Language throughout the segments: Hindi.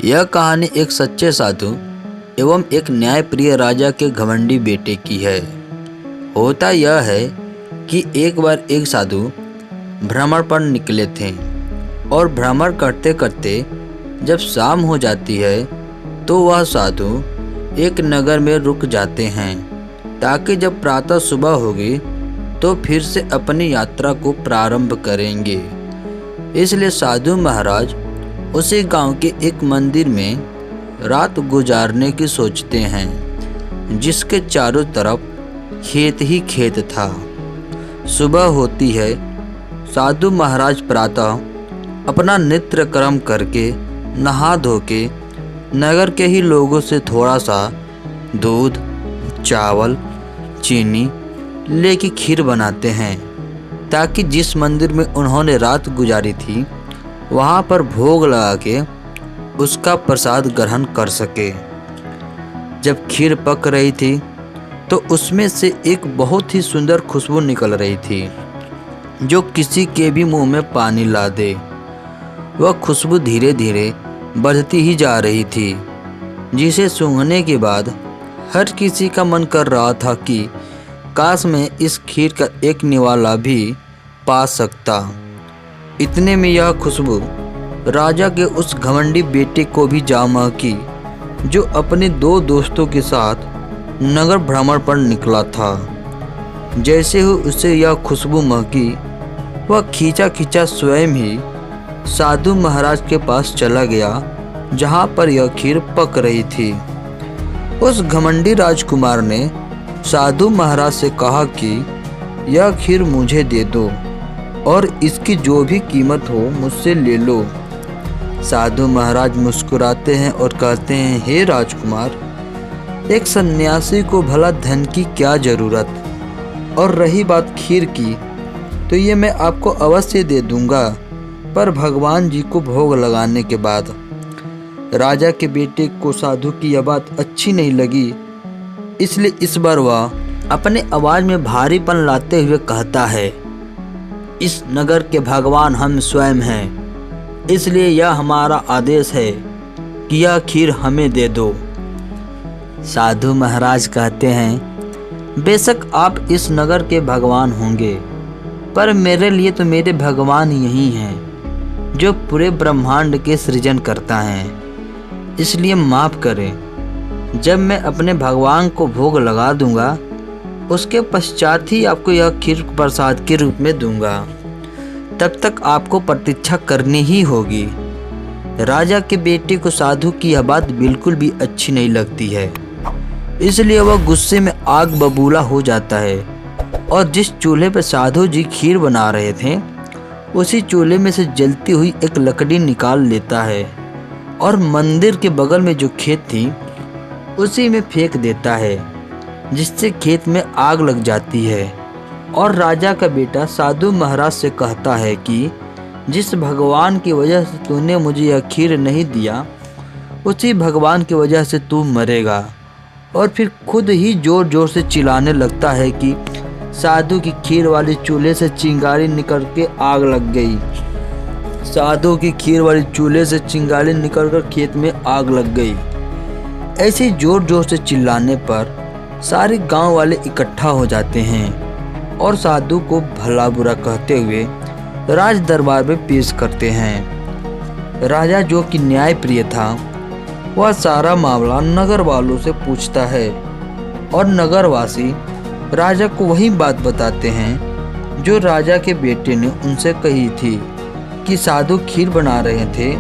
यह कहानी एक सच्चे साधु एवं एक न्यायप्रिय राजा के घमंडी बेटे की है। होता यह है कि एक बार एक साधु भ्रमण पर निकले थे और भ्रमण करते करते जब शाम हो जाती है तो वह साधु एक नगर में रुक जाते हैं ताकि जब प्रातः सुबह होगी तो फिर से अपनी यात्रा को प्रारंभ करेंगे। इसलिए साधु महाराज उसी गांव के एक मंदिर में रात गुजारने की सोचते हैं, जिसके चारों तरफ खेत ही खेत था। सुबह होती है। साधु महाराज प्रातः अपना नित्य कर्म करके नहा धो के नगर के ही लोगों से थोड़ा सा दूध, चावल, चीनी लेके खीर बनाते हैं ताकि जिस मंदिर में उन्होंने रात गुजारी थी वहाँ पर भोग लगा के उसका प्रसाद ग्रहण कर सके। जब खीर पक रही थी तो उसमें से एक बहुत ही सुंदर खुशबू निकल रही थी जो किसी के भी मुंह में पानी ला दे। वह खुशबू धीरे धीरे बढ़ती ही जा रही थी, जिसे सूंघने के बाद हर किसी का मन कर रहा था कि काश मैं इस खीर का एक निवाला भी पा सकता। इतने में यह खुशबू राजा के उस घमंडी बेटे को भी जा महकी, जो अपने दो दोस्तों के साथ नगर भ्रमण पर निकला था। जैसे ही उसे यह खुशबू महकी, वह खींचा खींचा स्वयं ही साधु महाराज के पास चला गया जहाँ पर यह खीर पक रही थी। उस घमंडी राजकुमार ने साधु महाराज से कहा कि यह खीर मुझे दे दो और इसकी जो भी कीमत हो मुझसे ले लो। साधु महाराज मुस्कुराते हैं और कहते हैं, हे राजकुमार, एक सन्यासी को भला धन की क्या ज़रूरत, और रही बात खीर की तो ये मैं आपको अवश्य दे दूंगा, पर भगवान जी को भोग लगाने के बाद। राजा के बेटे को साधु की यह बात अच्छी नहीं लगी, इसलिए इस बार वह अपने आवाज़ में भारीपन लाते हुए कहता है, इस नगर के भगवान हम स्वयं हैं, इसलिए यह हमारा आदेश है कि यह खीर हमें दे दो। साधु महाराज कहते हैं, बेशक आप इस नगर के भगवान होंगे, पर मेरे लिए तो मेरे भगवान यही हैं जो पूरे ब्रह्मांड के सृजन करता है, इसलिए माफ़ करें। जब मैं अपने भगवान को भोग लगा दूंगा उसके पश्चात ही आपको यह खीर प्रसाद के रूप में दूंगा, तब तक आपको प्रतीक्षा करनी ही होगी। राजा के बेटे को साधु की यह बात बिल्कुल भी अच्छी नहीं लगती है, इसलिए वह गुस्से में आग बबूला हो जाता है और जिस चूल्हे पर साधु जी खीर बना रहे थे उसी चूल्हे में से जलती हुई एक लकड़ी निकाल लेता है और मंदिर के बगल में जो खेत थी उसी में फेंक देता है, जिससे खेत में आग लग जाती है। और राजा का बेटा साधु महाराज से कहता है कि जिस भगवान की वजह से तूने मुझे यह खीर नहीं दिया उसी भगवान की वजह से तू मरेगा। और फिर खुद ही जोर जोर से चिल्लाने लगता है कि साधु की खीर वाली चूल्हे से चिंगारी निकल के आग लग गई। साधु की खीर वाली चूल्हे से चिंगारी निकलकर खेत में आग लग गई। ऐसे जोर जोर से चिल्लाने पर सारे गांव वाले इकट्ठा हो जाते हैं और साधु को भला बुरा कहते हुए राज दरबार में पेश करते हैं। राजा, जो कि न्यायप्रिय था, वह सारा मामला नगर वालों से पूछता है और नगरवासी राजा को वही बात बताते हैं जो राजा के बेटे ने उनसे कही थी कि साधु खीर बना रहे थे,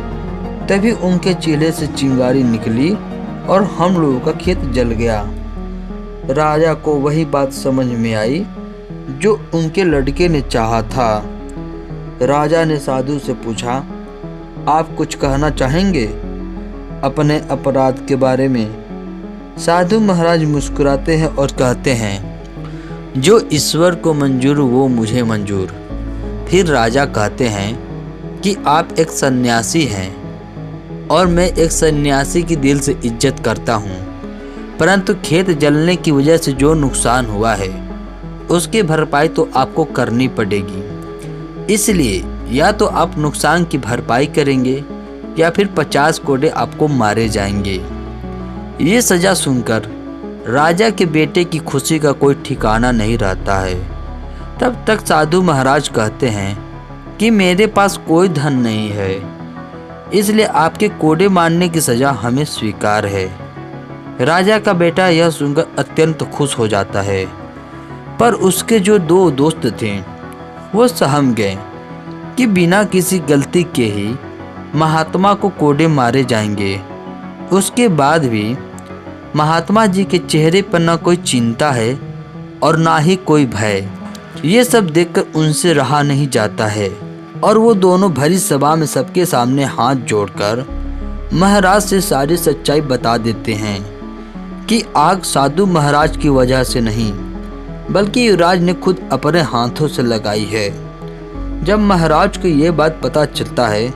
तभी उनके चूल्हे से चिंगारी निकली और हम लोगों का खेत जल गया। राजा को वही बात समझ में आई जो उनके लड़के ने चाहा था। राजा ने साधु से पूछा, आप कुछ कहना चाहेंगे अपने अपराध के बारे में? साधु महाराज मुस्कुराते हैं और कहते हैं, जो ईश्वर को मंजूर वो मुझे मंजूर। फिर राजा कहते हैं कि आप एक सन्यासी हैं और मैं एक सन्यासी की दिल से इज्जत करता हूँ, परंतु खेत जलने की वजह से जो नुकसान हुआ है उसकी भरपाई तो आपको करनी पड़ेगी। इसलिए या तो आप नुकसान की भरपाई करेंगे या फिर 50 कोड़े आपको मारे जाएंगे। ये सजा सुनकर राजा के बेटे की खुशी का कोई ठिकाना नहीं रहता है। तब तक साधु महाराज कहते हैं कि मेरे पास कोई धन नहीं है, इसलिए आपके कोड़े मारने की सजा हमें स्वीकार है। राजा का बेटा यह सुनकर अत्यंत खुश हो जाता है, पर उसके जो 2 दोस्त थे वो सहम गए कि बिना किसी गलती के ही महात्मा को कोड़े मारे जाएंगे। उसके बाद भी महात्मा जी के चेहरे पर न कोई चिंता है और ना ही कोई भय। ये सब देखकर उनसे रहा नहीं जाता है और वो दोनों भरी सभा में सबके सामने हाथ जोड़कर महाराज से सारी सच्चाई बता देते हैं कि आग साधु महाराज की वजह से नहीं, बल्कि युवराज ने खुद अपने हाथों से लगाई है। जब महाराज को ये बात पता चलता है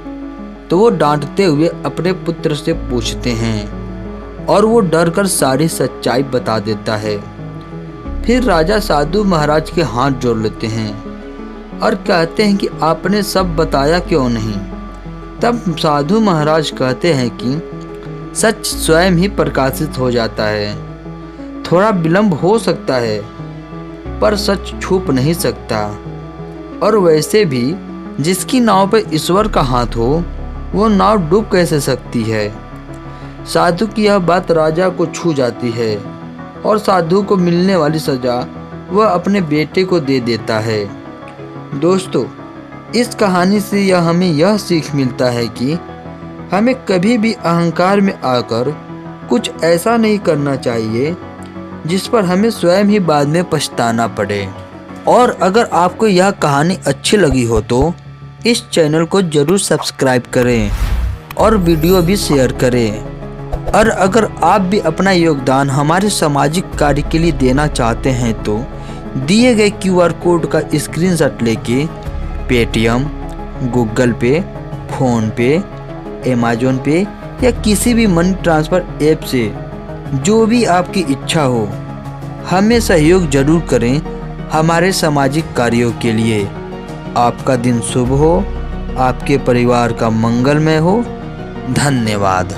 तो वो डांटते हुए अपने पुत्र से पूछते हैं और वो डर कर सारी सच्चाई बता देता है। फिर राजा साधु महाराज के हाथ जोड़ लेते हैं और कहते हैं कि आपने सब बताया क्यों नहीं। तब साधु महाराज कहते हैं कि सच स्वयं ही प्रकाशित हो जाता है। थोड़ा विलंब हो सकता है पर सच छुप नहीं सकता, और वैसे भी जिसकी नाव पर ईश्वर का हाथ हो वो नाव डूब कैसे सकती है। साधु की यह बात राजा को छू जाती है और साधु को मिलने वाली सजा वह अपने बेटे को दे देता है। दोस्तों, इस कहानी से हमें यह सीख मिलता है कि हमें कभी भी अहंकार में आकर कुछ ऐसा नहीं करना चाहिए जिस पर हमें स्वयं ही बाद में पछताना पड़े। और अगर आपको यह कहानी अच्छी लगी हो तो इस चैनल को जरूर सब्सक्राइब करें और वीडियो भी शेयर करें। और अगर आप भी अपना योगदान हमारे सामाजिक कार्य के लिए देना चाहते हैं तो दिए गए QR कोड का स्क्रीनशॉट लेके पेटीएम, गूगल पे, फ़ोन पे, अमेज़न पे या किसी भी मनी ट्रांसफ़र ऐप से जो भी आपकी इच्छा हो हमें सहयोग जरूर करें हमारे सामाजिक कार्यों के लिए। आपका दिन शुभ हो, आपके परिवार का मंगलमय हो। धन्यवाद।